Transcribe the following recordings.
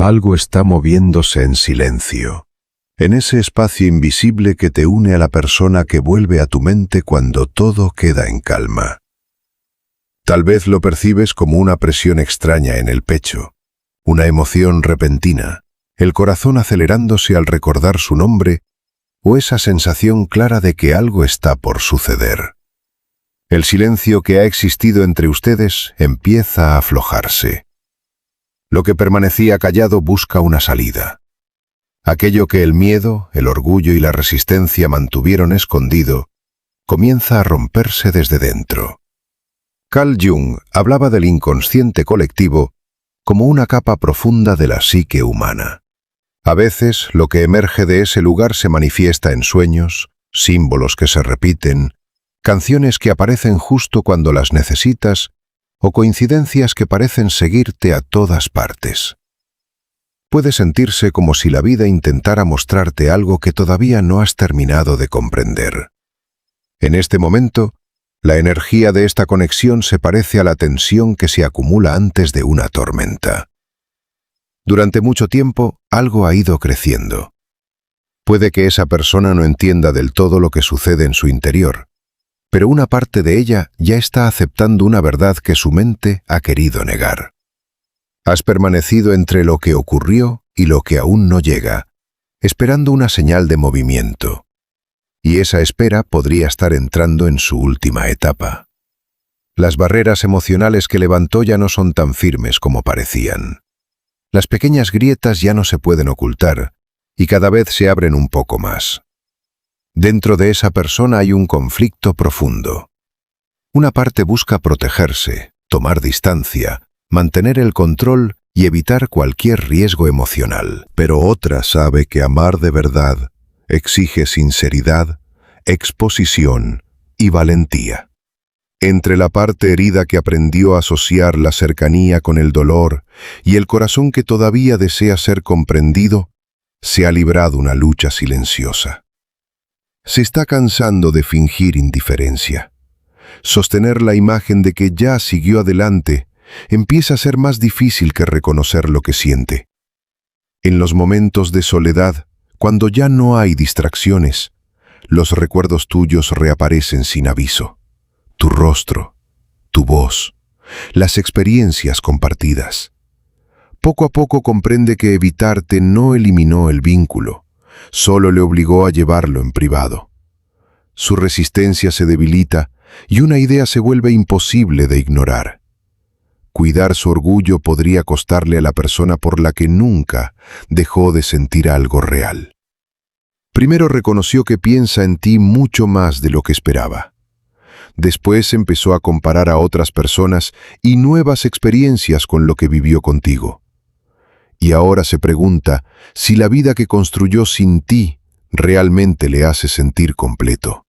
Algo está moviéndose en silencio, en ese espacio invisible que te une a la persona que vuelve a tu mente cuando todo queda en calma. Tal vez lo percibes como una presión extraña en el pecho, una emoción repentina, el corazón acelerándose al recordar su nombre, o esa sensación clara de que algo está por suceder. El silencio que ha existido entre ustedes empieza a aflojarse. Lo que permanecía callado busca una salida. Aquello que el miedo, el orgullo y la resistencia mantuvieron escondido, comienza a romperse desde dentro. Carl Jung hablaba del inconsciente colectivo como una capa profunda de la psique humana. A veces, lo que emerge de ese lugar se manifiesta en sueños, símbolos que se repiten, canciones que aparecen justo cuando las necesitas, o coincidencias que parecen seguirte a todas partes. Puede sentirse como si la vida intentara mostrarte algo que todavía no has terminado de comprender. En este momento, la energía de esta conexión se parece a la tensión que se acumula antes de una tormenta. Durante mucho tiempo, algo ha ido creciendo. Puede que esa persona no entienda del todo lo que sucede en su interior, pero una parte de ella ya está aceptando una verdad que su mente ha querido negar. Has permanecido entre lo que ocurrió y lo que aún no llega, esperando una señal de movimiento. Y esa espera podría estar entrando en su última etapa. Las barreras emocionales que levantó ya no son tan firmes como parecían. Las pequeñas grietas ya no se pueden ocultar y cada vez se abren un poco más. Dentro de esa persona hay un conflicto profundo. Una parte busca protegerse, tomar distancia, mantener el control y evitar cualquier riesgo emocional. Pero otra sabe que amar de verdad exige sinceridad, exposición y valentía. Entre la parte herida que aprendió a asociar la cercanía con el dolor y el corazón que todavía desea ser comprendido, se ha librado una lucha silenciosa. Se está cansando de fingir indiferencia. Sostener la imagen de que ya siguió adelante empieza a ser más difícil que reconocer lo que siente. En los momentos de soledad, cuando ya no hay distracciones, los recuerdos tuyos reaparecen sin aviso. Tu rostro, tu voz, las experiencias compartidas. Poco a poco comprende que evitarte no eliminó el vínculo, solo le obligó a llevarlo en privado. Su resistencia se debilita y una idea se vuelve imposible de ignorar. Cuidar su orgullo podría costarle a la persona por la que nunca dejó de sentir algo real. Primero reconoció que piensa en ti mucho más de lo que esperaba. Después empezó a comparar a otras personas y nuevas experiencias con lo que vivió contigo. Y ahora se pregunta si la vida que construyó sin ti realmente le hace sentir completo.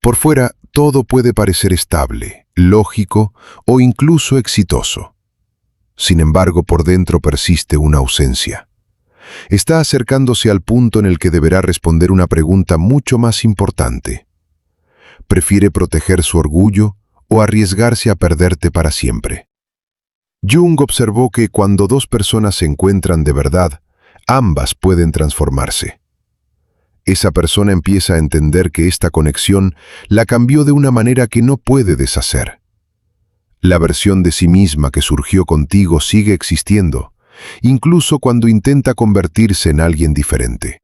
Por fuera, todo puede parecer estable, lógico o incluso exitoso. Sin embargo, por dentro persiste una ausencia. Está acercándose al punto en el que deberá responder una pregunta mucho más importante. ¿Prefiere proteger su orgullo o arriesgarse a perderte para siempre? Jung observó que cuando dos personas se encuentran de verdad, ambas pueden transformarse. Esa persona empieza a entender que esta conexión la cambió de una manera que no puede deshacer. La versión de sí misma que surgió contigo sigue existiendo, incluso cuando intenta convertirse en alguien diferente.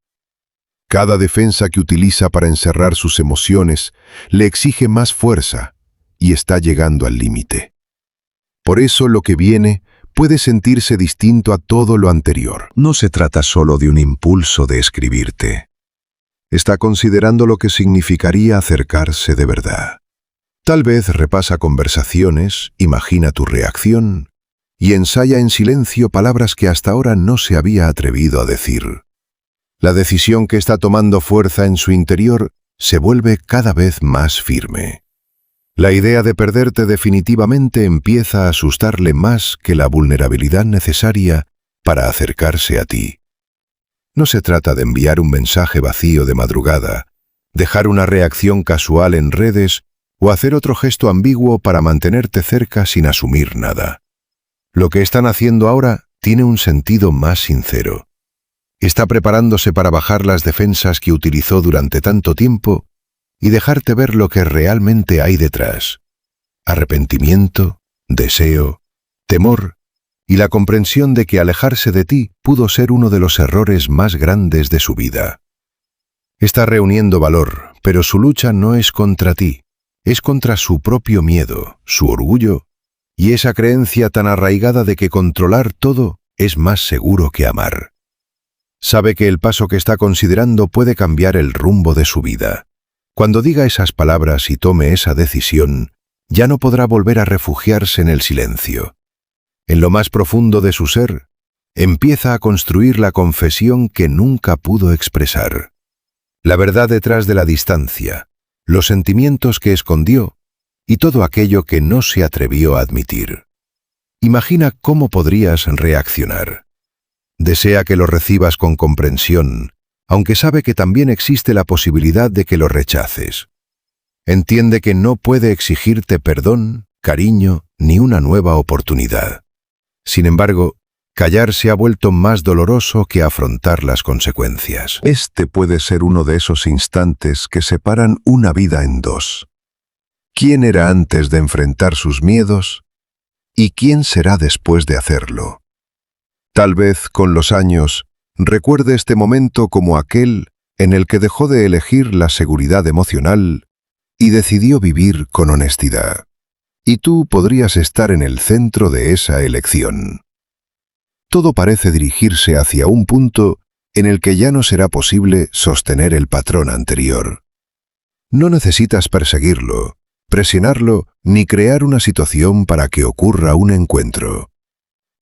Cada defensa que utiliza para encerrar sus emociones le exige más fuerza y está llegando al límite. Por eso lo que viene puede sentirse distinto a todo lo anterior. No se trata solo de un impulso de escribirte. Está considerando lo que significaría acercarse de verdad. Tal vez repasa conversaciones, imagina tu reacción y ensaya en silencio palabras que hasta ahora no se había atrevido a decir. La decisión que está tomando fuerza en su interior se vuelve cada vez más firme. La idea de perderte definitivamente empieza a asustarle más que la vulnerabilidad necesaria para acercarse a ti. No se trata de enviar un mensaje vacío de madrugada, dejar una reacción casual en redes o hacer otro gesto ambiguo para mantenerte cerca sin asumir nada. Lo que están haciendo ahora tiene un sentido más sincero. Está preparándose para bajar las defensas que utilizó durante tanto tiempo y dejarte ver lo que realmente hay detrás. Arrepentimiento, deseo, temor y la comprensión de que alejarse de ti pudo ser uno de los errores más grandes de su vida. Está reuniendo valor, pero su lucha no es contra ti, es contra su propio miedo, su orgullo y esa creencia tan arraigada de que controlar todo es más seguro que amar. Sabe que el paso que está considerando puede cambiar el rumbo de su vida. Cuando diga esas palabras y tome esa decisión, ya no podrá volver a refugiarse en el silencio. En lo más profundo de su ser, empieza a construir la confesión que nunca pudo expresar. La verdad detrás de la distancia, los sentimientos que escondió y todo aquello que no se atrevió a admitir. Imagina cómo podrías reaccionar. Desea que lo recibas con comprensión, aunque sabe que también existe la posibilidad de que lo rechaces. Entiende que no puede exigirte perdón, cariño, ni una nueva oportunidad. Sin embargo, callar se ha vuelto más doloroso que afrontar las consecuencias. Este puede ser uno de esos instantes que separan una vida en dos. ¿Quién era antes de enfrentar sus miedos? ¿Y quién será después de hacerlo? Tal vez, con los años, recuerde este momento como aquel en el que dejó de elegir la seguridad emocional y decidió vivir con honestidad. Y tú podrías estar en el centro de esa elección. Todo parece dirigirse hacia un punto en el que ya no será posible sostener el patrón anterior. No necesitas perseguirlo, presionarlo, ni crear una situación para que ocurra un encuentro.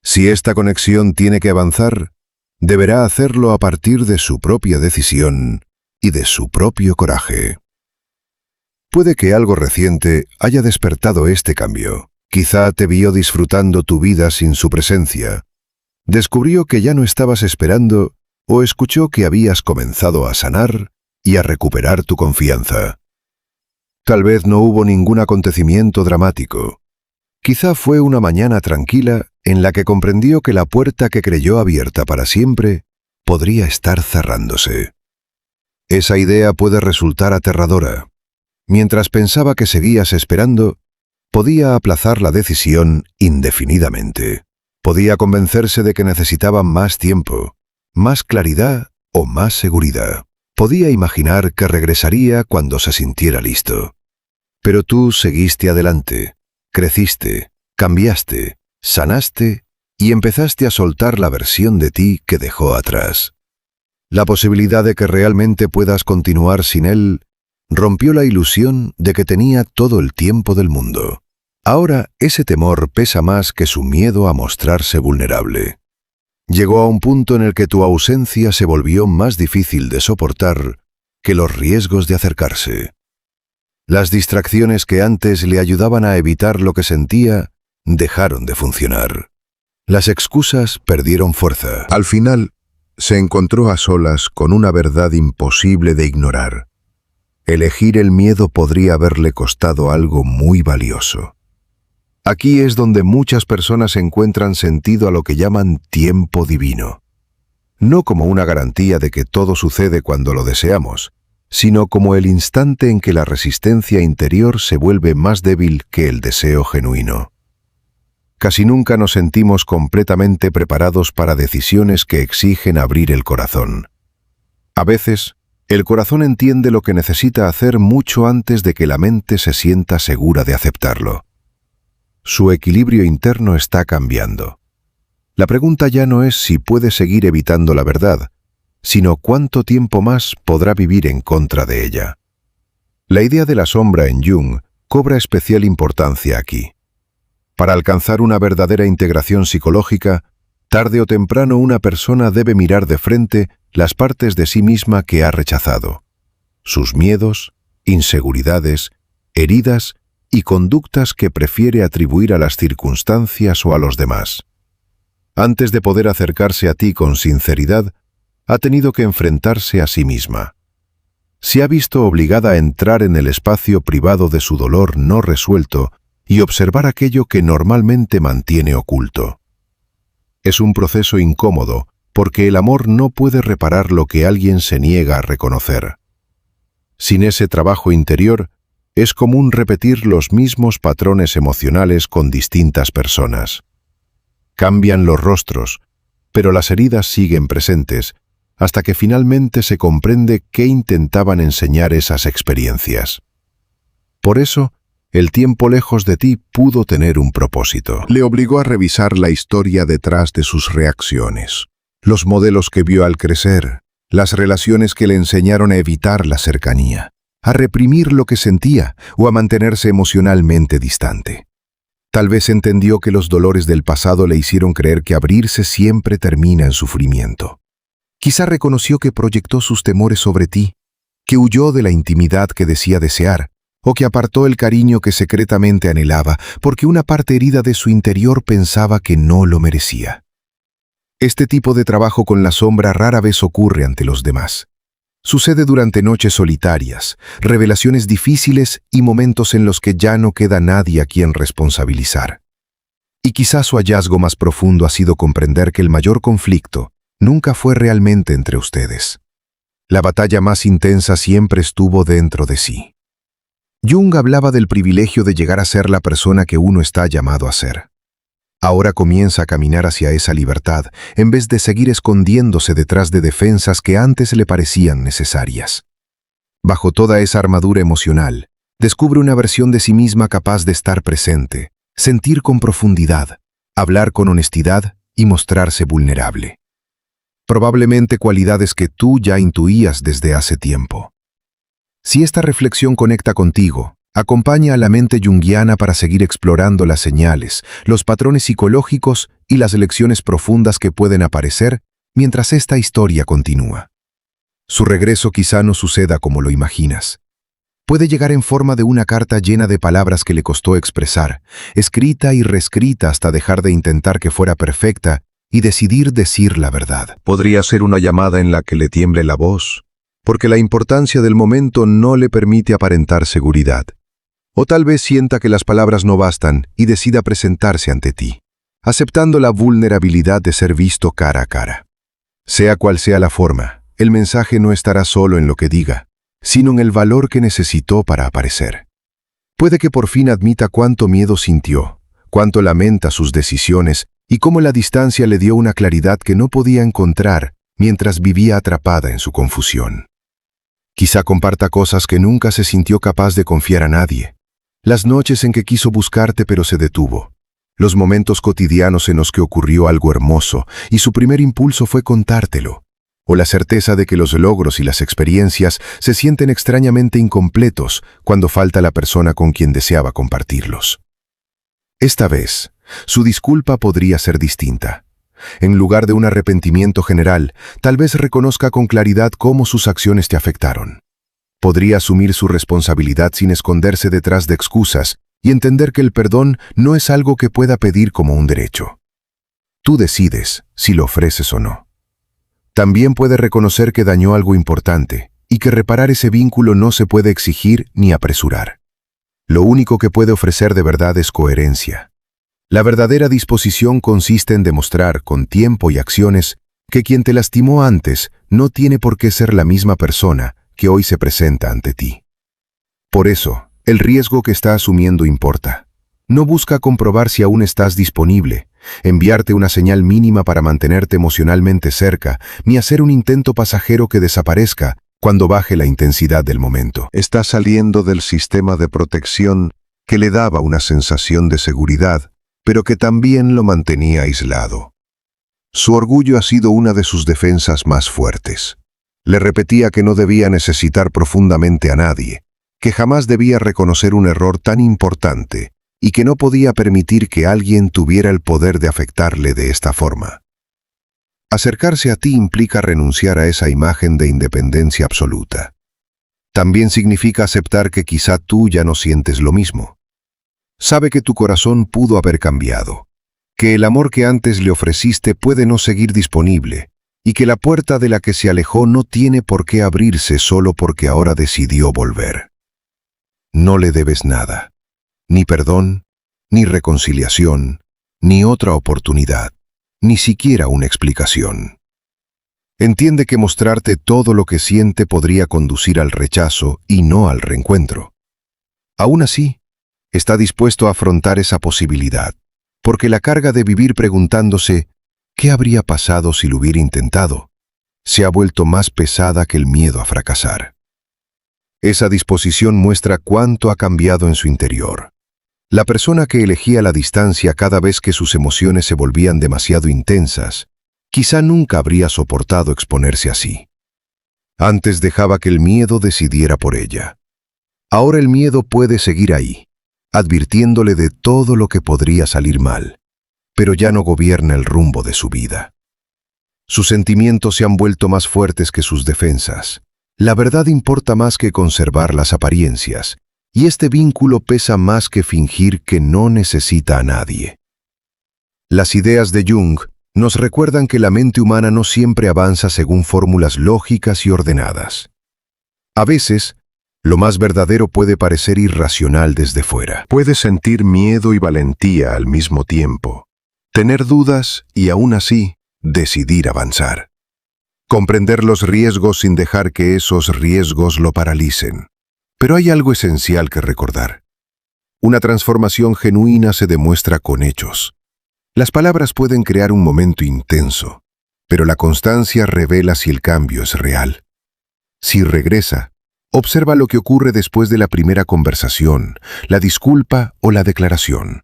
Si esta conexión tiene que avanzar, deberá hacerlo a partir de su propia decisión y de su propio coraje. Puede que algo reciente haya despertado este cambio. Quizá te vio disfrutando tu vida sin su presencia. Descubrió que ya no estabas esperando o escuchó que habías comenzado a sanar y a recuperar tu confianza. Tal vez no hubo ningún acontecimiento dramático. Quizá fue una mañana tranquila en la que comprendió que la puerta que creyó abierta para siempre podría estar cerrándose. Esa idea puede resultar aterradora. Mientras pensaba que seguías esperando, podía aplazar la decisión indefinidamente. Podía convencerse de que necesitaba más tiempo, más claridad o más seguridad. Podía imaginar que regresaría cuando se sintiera listo. Pero tú seguiste adelante, creciste, cambiaste, sanaste y empezaste a soltar la versión de ti que dejó atrás. La posibilidad de que realmente puedas continuar sin él rompió la ilusión de que tenía todo el tiempo del mundo. Ahora ese temor pesa más que su miedo a mostrarse vulnerable. Llegó a un punto en el que tu ausencia se volvió más difícil de soportar que los riesgos de acercarse. Las distracciones que antes le ayudaban a evitar lo que sentía dejaron de funcionar. Las excusas perdieron fuerza. Al final, se encontró a solas con una verdad imposible de ignorar. Elegir el miedo podría haberle costado algo muy valioso. Aquí es donde muchas personas encuentran sentido a lo que llaman tiempo divino. No como una garantía de que todo sucede cuando lo deseamos, sino como el instante en que la resistencia interior se vuelve más débil que el deseo genuino. Casi nunca nos sentimos completamente preparados para decisiones que exigen abrir el corazón. A veces, el corazón entiende lo que necesita hacer mucho antes de que la mente se sienta segura de aceptarlo. Su equilibrio interno está cambiando. La pregunta ya no es si puede seguir evitando la verdad, sino cuánto tiempo más podrá vivir en contra de ella. La idea de la sombra en Jung cobra especial importancia aquí. Para alcanzar una verdadera integración psicológica, tarde o temprano una persona debe mirar de frente las partes de sí misma que ha rechazado, sus miedos, inseguridades, heridas y conductas que prefiere atribuir a las circunstancias o a los demás. Antes de poder acercarse a ti con sinceridad, ha tenido que enfrentarse a sí misma. Se ha visto obligada a entrar en el espacio privado de su dolor no resuelto y observar aquello que normalmente mantiene oculto. Es un proceso incómodo, porque el amor no puede reparar lo que alguien se niega a reconocer. Sin ese trabajo interior, es común repetir los mismos patrones emocionales con distintas personas. Cambian los rostros, pero las heridas siguen presentes, hasta que finalmente se comprende qué intentaban enseñar esas experiencias. Por eso, el tiempo lejos de ti pudo tener un propósito. Le obligó a revisar la historia detrás de sus reacciones, los modelos que vio al crecer, las relaciones que le enseñaron a evitar la cercanía, a reprimir lo que sentía o a mantenerse emocionalmente distante. Tal vez entendió que los dolores del pasado le hicieron creer que abrirse siempre termina en sufrimiento. Quizá reconoció que proyectó sus temores sobre ti, que huyó de la intimidad que decía desear, o que apartó el cariño que secretamente anhelaba porque una parte herida de su interior pensaba que no lo merecía. Este tipo de trabajo con la sombra rara vez ocurre ante los demás. Sucede durante noches solitarias, revelaciones difíciles y momentos en los que ya no queda nadie a quien responsabilizar. Y quizás su hallazgo más profundo ha sido comprender que el mayor conflicto nunca fue realmente entre ustedes. La batalla más intensa siempre estuvo dentro de sí. Jung hablaba del privilegio de llegar a ser la persona que uno está llamado a ser. Ahora comienza a caminar hacia esa libertad, en vez de seguir escondiéndose detrás de defensas que antes le parecían necesarias. Bajo toda esa armadura emocional, descubre una versión de sí misma capaz de estar presente, sentir con profundidad, hablar con honestidad y mostrarse vulnerable. Probablemente cualidades que tú ya intuías desde hace tiempo. Si esta reflexión conecta contigo, acompaña a la mente junguiana para seguir explorando las señales, los patrones psicológicos y las lecciones profundas que pueden aparecer mientras esta historia continúa. Su regreso quizá no suceda como lo imaginas. Puede llegar en forma de una carta llena de palabras que le costó expresar, escrita y reescrita hasta dejar de intentar que fuera perfecta y decidir decir la verdad. Podría ser una llamada en la que le tiemble la voz, porque la importancia del momento no le permite aparentar seguridad. O tal vez sienta que las palabras no bastan y decida presentarse ante ti, aceptando la vulnerabilidad de ser visto cara a cara. Sea cual sea la forma, el mensaje no estará solo en lo que diga, sino en el valor que necesitó para aparecer. Puede que por fin admita cuánto miedo sintió, cuánto lamenta sus decisiones y cómo la distancia le dio una claridad que no podía encontrar mientras vivía atrapada en su confusión. Quizá comparta cosas que nunca se sintió capaz de confiar a nadie. Las noches en que quiso buscarte pero se detuvo. Los momentos cotidianos en los que ocurrió algo hermoso y su primer impulso fue contártelo. O la certeza de que los logros y las experiencias se sienten extrañamente incompletos cuando falta la persona con quien deseaba compartirlos. Esta vez, su disculpa podría ser distinta. En lugar de un arrepentimiento general, tal vez reconozca con claridad cómo sus acciones te afectaron. Podría asumir su responsabilidad sin esconderse detrás de excusas y entender que el perdón no es algo que pueda pedir como un derecho. Tú decides si lo ofreces o no. También puede reconocer que dañó algo importante y que reparar ese vínculo no se puede exigir ni apresurar. Lo único que puede ofrecer de verdad es coherencia. La verdadera disposición consiste en demostrar con tiempo y acciones que quien te lastimó antes no tiene por qué ser la misma persona que hoy se presenta ante ti. Por eso, el riesgo que está asumiendo importa. No busca comprobar si aún estás disponible, enviarte una señal mínima para mantenerte emocionalmente cerca, ni hacer un intento pasajero que desaparezca cuando baje la intensidad del momento. Está saliendo del sistema de protección que le daba una sensación de seguridad, pero que también lo mantenía aislado. Su orgullo ha sido una de sus defensas más fuertes. Le repetía que no debía necesitar profundamente a nadie, que jamás debía reconocer un error tan importante y que no podía permitir que alguien tuviera el poder de afectarle de esta forma. Acercarse a ti implica renunciar a esa imagen de independencia absoluta. También significa aceptar que quizá tú ya no sientes lo mismo. Sabe que tu corazón pudo haber cambiado, que el amor que antes le ofreciste puede no seguir disponible, y que la puerta de la que se alejó no tiene por qué abrirse solo porque ahora decidió volver. No le debes nada, ni perdón, ni reconciliación, ni otra oportunidad, ni siquiera una explicación. Entiende que mostrarte todo lo que siente podría conducir al rechazo y no al reencuentro. Aún así, está dispuesto a afrontar esa posibilidad, porque la carga de vivir preguntándose ¿qué habría pasado si lo hubiera intentado?, se ha vuelto más pesada que el miedo a fracasar. Esa disposición muestra cuánto ha cambiado en su interior. La persona que elegía la distancia cada vez que sus emociones se volvían demasiado intensas, quizá nunca habría soportado exponerse así. Antes dejaba que el miedo decidiera por ella. Ahora el miedo puede seguir ahí, advirtiéndole de todo lo que podría salir mal, pero ya no gobierna el rumbo de su vida. Sus sentimientos se han vuelto más fuertes que sus defensas. La verdad importa más que conservar las apariencias, y este vínculo pesa más que fingir que no necesita a nadie. Las ideas de Jung nos recuerdan que la mente humana no siempre avanza según fórmulas lógicas y ordenadas. A veces, lo más verdadero puede parecer irracional desde fuera. Puedes sentir miedo y valentía al mismo tiempo, tener dudas y aún así decidir avanzar. Comprender los riesgos sin dejar que esos riesgos lo paralicen. Pero hay algo esencial que recordar. Una transformación genuina se demuestra con hechos. Las palabras pueden crear un momento intenso, pero la constancia revela si el cambio es real. Si regresa, observa lo que ocurre después de la primera conversación, la disculpa o la declaración.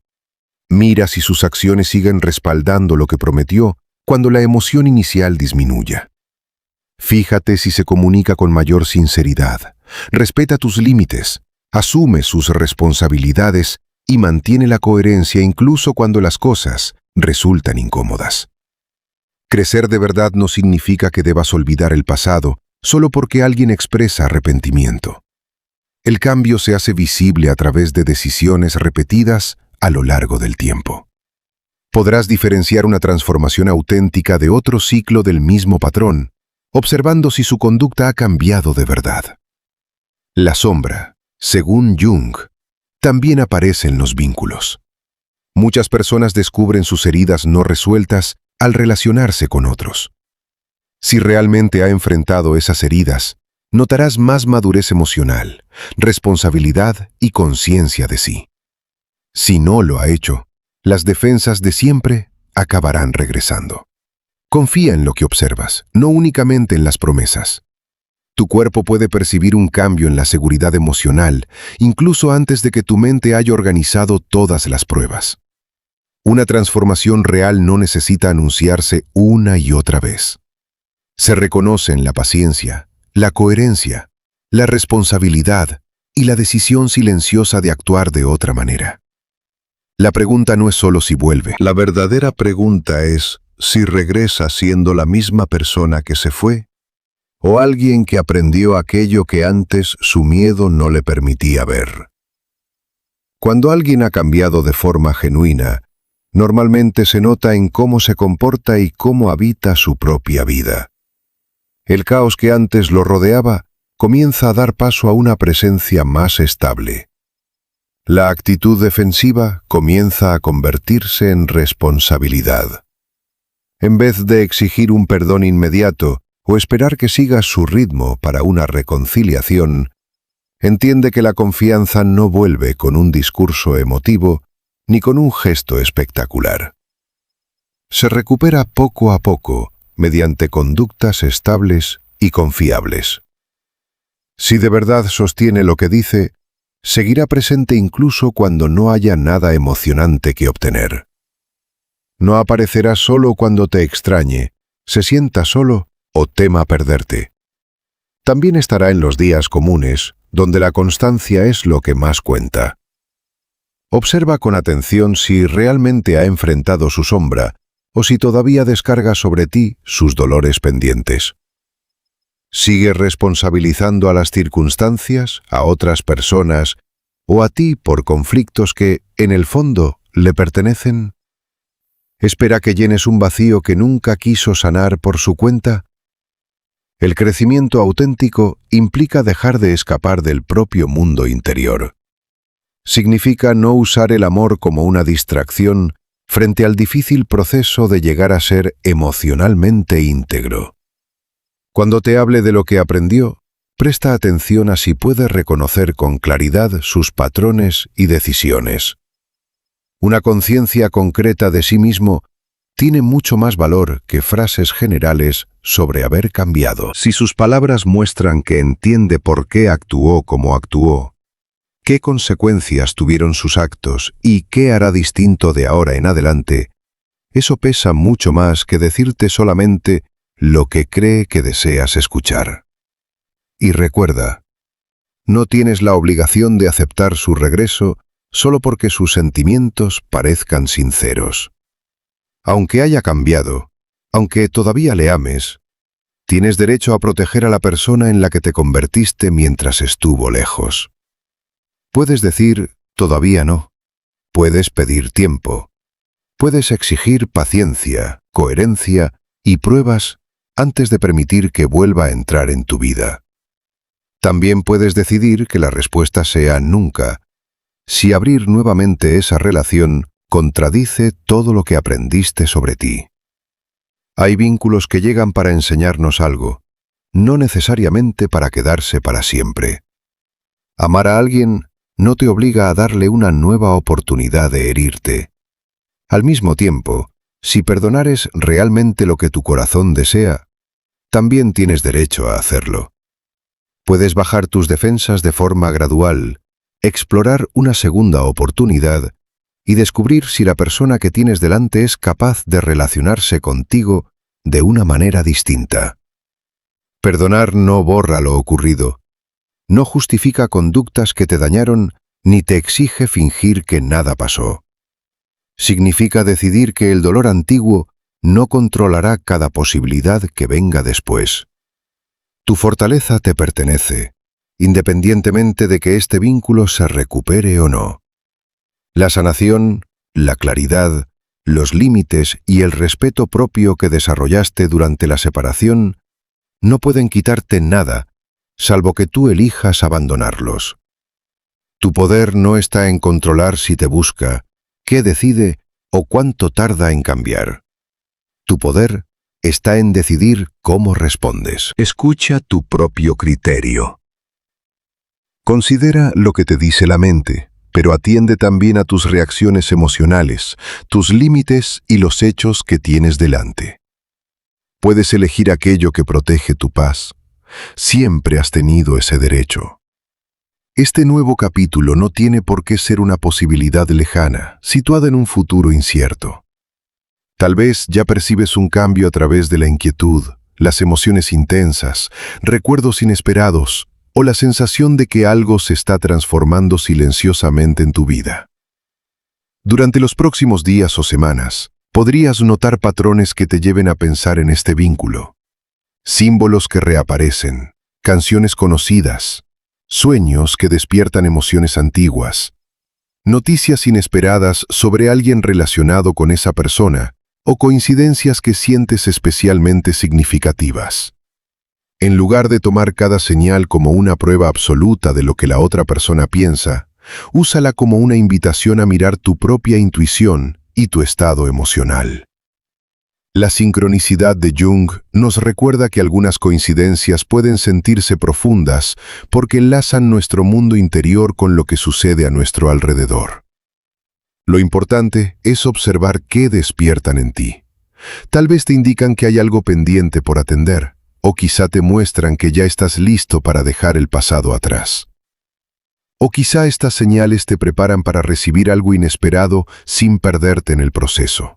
Mira si sus acciones siguen respaldando lo que prometió cuando la emoción inicial disminuya. Fíjate si se comunica con mayor sinceridad, respeta tus límites, asume sus responsabilidades y mantiene la coherencia incluso cuando las cosas resultan incómodas. Crecer de verdad no significa que debas olvidar el pasado solo porque alguien expresa arrepentimiento. El cambio se hace visible a través de decisiones repetidas a lo largo del tiempo. Podrás diferenciar una transformación auténtica de otro ciclo del mismo patrón, observando si su conducta ha cambiado de verdad. La sombra, según Jung, también aparece en los vínculos. Muchas personas descubren sus heridas no resueltas al relacionarse con otros. Si realmente ha enfrentado esas heridas, notarás más madurez emocional, responsabilidad y conciencia de sí. Si no lo ha hecho, las defensas de siempre acabarán regresando. Confía en lo que observas, no únicamente en las promesas. Tu cuerpo puede percibir un cambio en la seguridad emocional, incluso antes de que tu mente haya organizado todas las pruebas. Una transformación real no necesita anunciarse una y otra vez. Se reconocen la paciencia, la coherencia, la responsabilidad y la decisión silenciosa de actuar de otra manera. La pregunta no es solo si vuelve. La verdadera pregunta es si regresa siendo la misma persona que se fue, o alguien que aprendió aquello que antes su miedo no le permitía ver. Cuando alguien ha cambiado de forma genuina, normalmente se nota en cómo se comporta y cómo habita su propia vida. El caos que antes lo rodeaba comienza a dar paso a una presencia más estable. La actitud defensiva comienza a convertirse en responsabilidad. En vez de exigir un perdón inmediato o esperar que sigas su ritmo para una reconciliación, entiende que la confianza no vuelve con un discurso emotivo ni con un gesto espectacular. Se recupera poco a poco mediante conductas estables y confiables. Si de verdad sostiene lo que dice, seguirá presente incluso cuando no haya nada emocionante que obtener. No aparecerá solo cuando te extrañe, se sienta solo o tema perderte. También estará en los días comunes, donde la constancia es lo que más cuenta. Observa con atención si realmente ha enfrentado su sombra o si todavía descarga sobre ti sus dolores pendientes. ¿Sigue responsabilizando a las circunstancias, a otras personas o a ti por conflictos que, en el fondo, le pertenecen? ¿Espera que llenes un vacío que nunca quiso sanar por su cuenta? El crecimiento auténtico implica dejar de escapar del propio mundo interior. Significa no usar el amor como una distracción frente al difícil proceso de llegar a ser emocionalmente íntegro. Cuando te hable de lo que aprendió, presta atención a si puede reconocer con claridad sus patrones y decisiones. Una conciencia concreta de sí mismo tiene mucho más valor que frases generales sobre haber cambiado. Si sus palabras muestran que entiende por qué actuó como actuó, qué consecuencias tuvieron sus actos y qué hará distinto de ahora en adelante, eso pesa mucho más que decirte solamente lo que cree que deseas escuchar. Y recuerda, no tienes la obligación de aceptar su regreso solo porque sus sentimientos parezcan sinceros. Aunque haya cambiado, aunque todavía le ames, tienes derecho a proteger a la persona en la que te convertiste mientras estuvo lejos. Puedes decir, todavía no. Puedes pedir tiempo. Puedes exigir paciencia, coherencia y pruebas antes de permitir que vuelva a entrar en tu vida. También puedes decidir que la respuesta sea nunca, si abrir nuevamente esa relación contradice todo lo que aprendiste sobre ti. Hay vínculos que llegan para enseñarnos algo, no necesariamente para quedarse para siempre. Amar a alguien no te obliga a darle una nueva oportunidad de herirte. Al mismo tiempo, si perdonar es realmente lo que tu corazón desea, también tienes derecho a hacerlo. Puedes bajar tus defensas de forma gradual, explorar una segunda oportunidad y descubrir si la persona que tienes delante es capaz de relacionarse contigo de una manera distinta. Perdonar no borra lo ocurrido, no justifica conductas que te dañaron ni te exige fingir que nada pasó. Significa decidir que el dolor antiguo no controlará cada posibilidad que venga después. Tu fortaleza te pertenece, independientemente de que este vínculo se recupere o no. La sanación, la claridad, los límites y el respeto propio que desarrollaste durante la separación no pueden quitarte nada, salvo que tú elijas abandonarlos. Tu poder no está en controlar si te busca, qué decide o cuánto tarda en cambiar. Tu poder está en decidir cómo respondes. Escucha tu propio criterio. Considera lo que te dice la mente, pero atiende también a tus reacciones emocionales, tus límites y los hechos que tienes delante. Puedes elegir aquello que protege tu paz. Siempre has tenido ese derecho. Este nuevo capítulo no tiene por qué ser una posibilidad lejana, situada en un futuro incierto. Tal vez ya percibes un cambio a través de la inquietud, las emociones intensas, recuerdos inesperados, o la sensación de que algo se está transformando silenciosamente en tu vida. Durante los próximos días o semanas, podrías notar patrones que te lleven a pensar en este vínculo. Símbolos que reaparecen, canciones conocidas, sueños que despiertan emociones antiguas, noticias inesperadas sobre alguien relacionado con esa persona o coincidencias que sientes especialmente significativas. En lugar de tomar cada señal como una prueba absoluta de lo que la otra persona piensa, úsala como una invitación a mirar tu propia intuición y tu estado emocional. La sincronicidad de Jung nos recuerda que algunas coincidencias pueden sentirse profundas porque enlazan nuestro mundo interior con lo que sucede a nuestro alrededor. Lo importante es observar qué despiertan en ti. Tal vez te indican que hay algo pendiente por atender, o quizá te muestran que ya estás listo para dejar el pasado atrás. O quizá estas señales te preparan para recibir algo inesperado sin perderte en el proceso.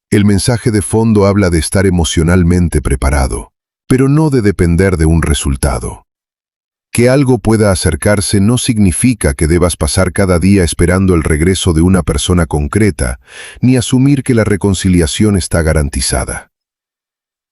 El mensaje de fondo habla de estar emocionalmente preparado, pero no de depender de un resultado. Que algo pueda acercarse no significa que debas pasar cada día esperando el regreso de una persona concreta, ni asumir que la reconciliación está garantizada.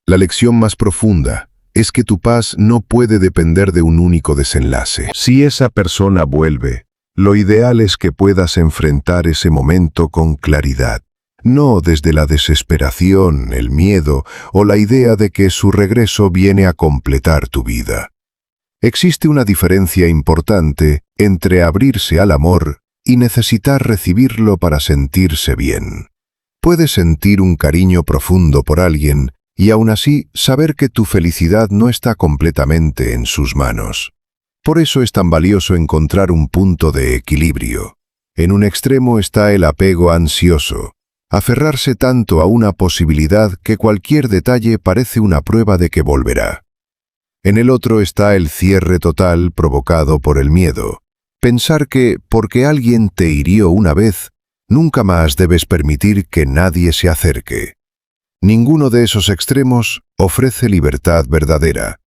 La lección más profunda es que tu paz no puede depender de un único desenlace. Si esa persona vuelve, lo ideal es que puedas enfrentar ese momento con claridad, no desde la desesperación, el miedo o la idea de que su regreso viene a completar tu vida. Existe una diferencia importante entre abrirse al amor y necesitar recibirlo para sentirse bien. Puedes sentir un cariño profundo por alguien y aún así saber que tu felicidad no está completamente en sus manos. Por eso es tan valioso encontrar un punto de equilibrio. En un extremo está el apego ansioso, aferrarse tanto a una posibilidad que cualquier detalle parece una prueba de que volverá. En el otro está el cierre total provocado por el miedo, pensar que, porque alguien te hirió una vez, nunca más debes permitir que nadie se acerque. Ninguno de esos extremos ofrece libertad verdadera.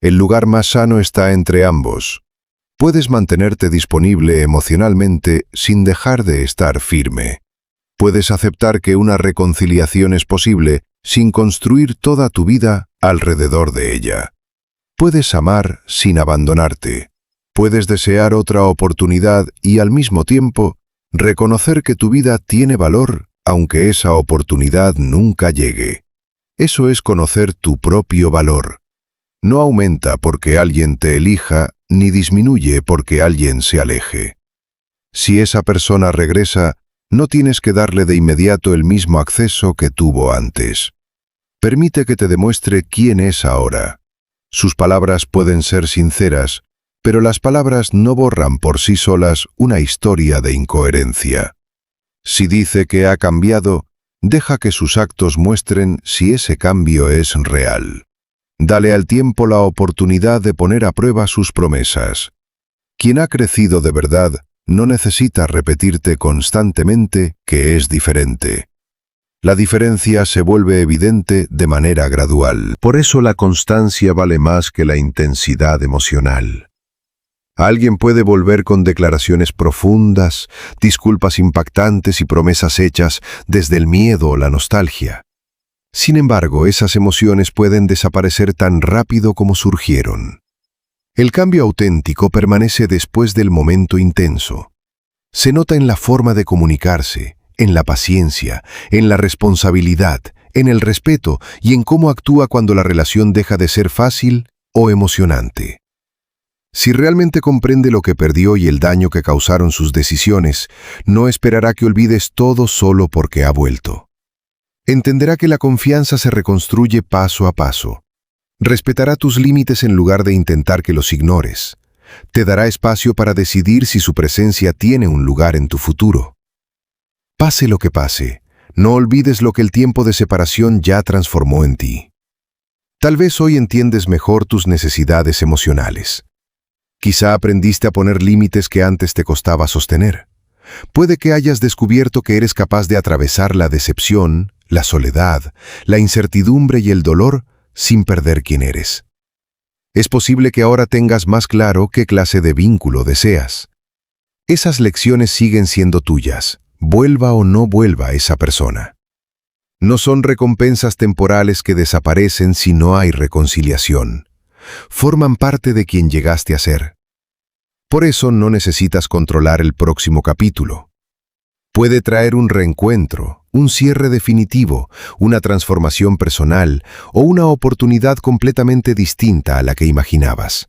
El lugar más sano está entre ambos. Puedes mantenerte disponible emocionalmente sin dejar de estar firme. Puedes aceptar que una reconciliación es posible sin construir toda tu vida alrededor de ella. Puedes amar sin abandonarte. Puedes desear otra oportunidad y al mismo tiempo reconocer que tu vida tiene valor aunque esa oportunidad nunca llegue. Eso es conocer tu propio valor. No aumenta porque alguien te elija, ni disminuye porque alguien se aleje. Si esa persona regresa, no tienes que darle de inmediato el mismo acceso que tuvo antes. Permite que te demuestre quién es ahora. Sus palabras pueden ser sinceras, pero las palabras no borran por sí solas una historia de incoherencia. Si dice que ha cambiado, deja que sus actos muestren si ese cambio es real. Dale al tiempo la oportunidad de poner a prueba sus promesas. Quien ha crecido de verdad no necesita repetirte constantemente que es diferente. La diferencia se vuelve evidente de manera gradual. Por eso la constancia vale más que la intensidad emocional. Alguien puede volver con declaraciones profundas, disculpas impactantes y promesas hechas desde el miedo o la nostalgia. Sin embargo, esas emociones pueden desaparecer tan rápido como surgieron. El cambio auténtico permanece después del momento intenso. Se nota en la forma de comunicarse, en la paciencia, en la responsabilidad, en el respeto y en cómo actúa cuando la relación deja de ser fácil o emocionante. Si realmente comprende lo que perdió y el daño que causaron sus decisiones, no esperará que olvides todo solo porque ha vuelto. Entenderá que la confianza se reconstruye paso a paso. Respetará tus límites en lugar de intentar que los ignores. Te dará espacio para decidir si su presencia tiene un lugar en tu futuro. Pase lo que pase, no olvides lo que el tiempo de separación ya transformó en ti. Tal vez hoy entiendes mejor tus necesidades emocionales. Quizá aprendiste a poner límites que antes te costaba sostener. Puede que hayas descubierto que eres capaz de atravesar la decepción, la soledad, la incertidumbre y el dolor sin perder quién eres. Es posible que ahora tengas más claro qué clase de vínculo deseas. Esas lecciones siguen siendo tuyas, vuelva o no vuelva esa persona. No son recompensas temporales que desaparecen si no hay reconciliación. Forman parte de quien llegaste a ser. Por eso no necesitas controlar el próximo capítulo. Puede traer un reencuentro, un cierre definitivo, una transformación personal o una oportunidad completamente distinta a la que imaginabas.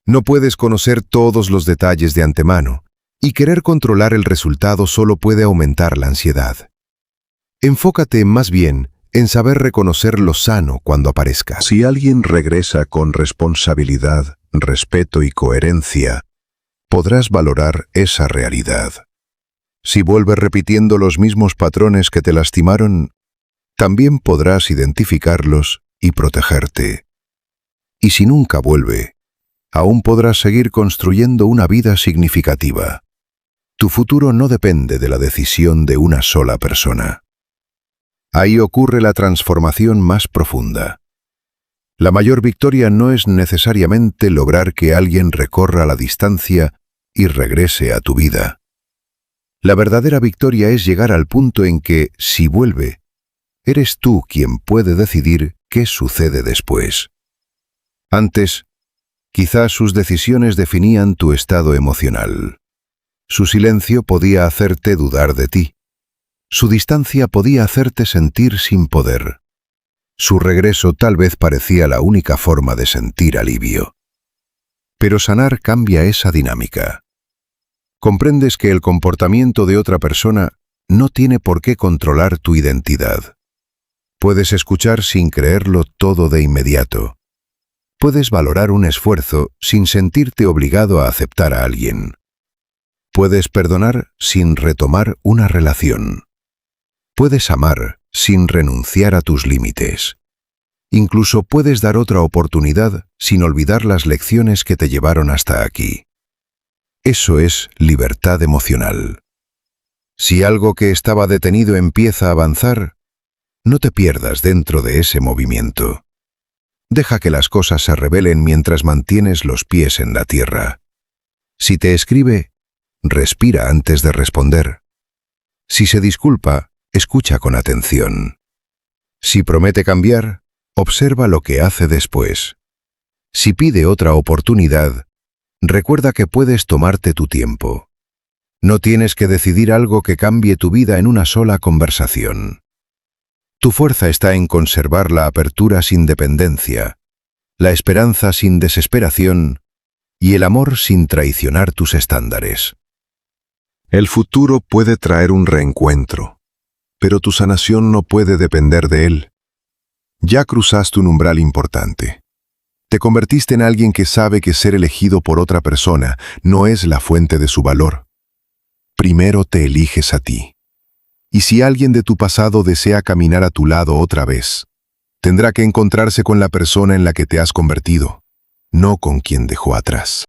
No puedes conocer todos los detalles de antemano, y querer controlar el resultado solo puede aumentar la ansiedad. Enfócate más bien en saber reconocer lo sano cuando aparezca. Si alguien regresa con responsabilidad, respeto y coherencia, podrás valorar esa realidad. Si vuelve repitiendo los mismos patrones que te lastimaron, también podrás identificarlos y protegerte. Y si nunca vuelve, aún podrás seguir construyendo una vida significativa. Tu futuro no depende de la decisión de una sola persona. Ahí ocurre la transformación más profunda. La mayor victoria no es necesariamente lograr que alguien recorra la distancia y regrese a tu vida. La verdadera victoria es llegar al punto en que, si vuelve, eres tú quien puede decidir qué sucede después. Antes, quizás sus decisiones definían tu estado emocional. Su silencio podía hacerte dudar de ti. Su distancia podía hacerte sentir sin poder. Su regreso tal vez parecía la única forma de sentir alivio. Pero sanar cambia esa dinámica. Comprendes que el comportamiento de otra persona no tiene por qué controlar tu identidad. Puedes escuchar sin creerlo todo de inmediato. Puedes valorar un esfuerzo sin sentirte obligado a aceptar a alguien. Puedes perdonar sin retomar una relación. Puedes amar sin renunciar a tus límites. Incluso puedes dar otra oportunidad sin olvidar las lecciones que te llevaron hasta aquí. Eso es libertad emocional. Si algo que estaba detenido empieza a avanzar, no te pierdas dentro de ese movimiento. Deja que las cosas se revelen mientras mantienes los pies en la tierra. Si te escribe, respira antes de responder. Si se disculpa, escucha con atención. Si promete cambiar, observa lo que hace después. Si pide otra oportunidad, recuerda que puedes tomarte tu tiempo. No tienes que decidir algo que cambie tu vida en una sola conversación. Tu fuerza está en conservar la apertura sin dependencia, la esperanza sin desesperación y el amor sin traicionar tus estándares. El futuro puede traer un reencuentro, pero tu sanación no puede depender de él. Ya cruzaste un umbral importante. Te convertiste en alguien que sabe que ser elegido por otra persona no es la fuente de su valor. Primero te eliges a ti. Y si alguien de tu pasado desea caminar a tu lado otra vez, tendrá que encontrarse con la persona en la que te has convertido, no con quien dejó atrás.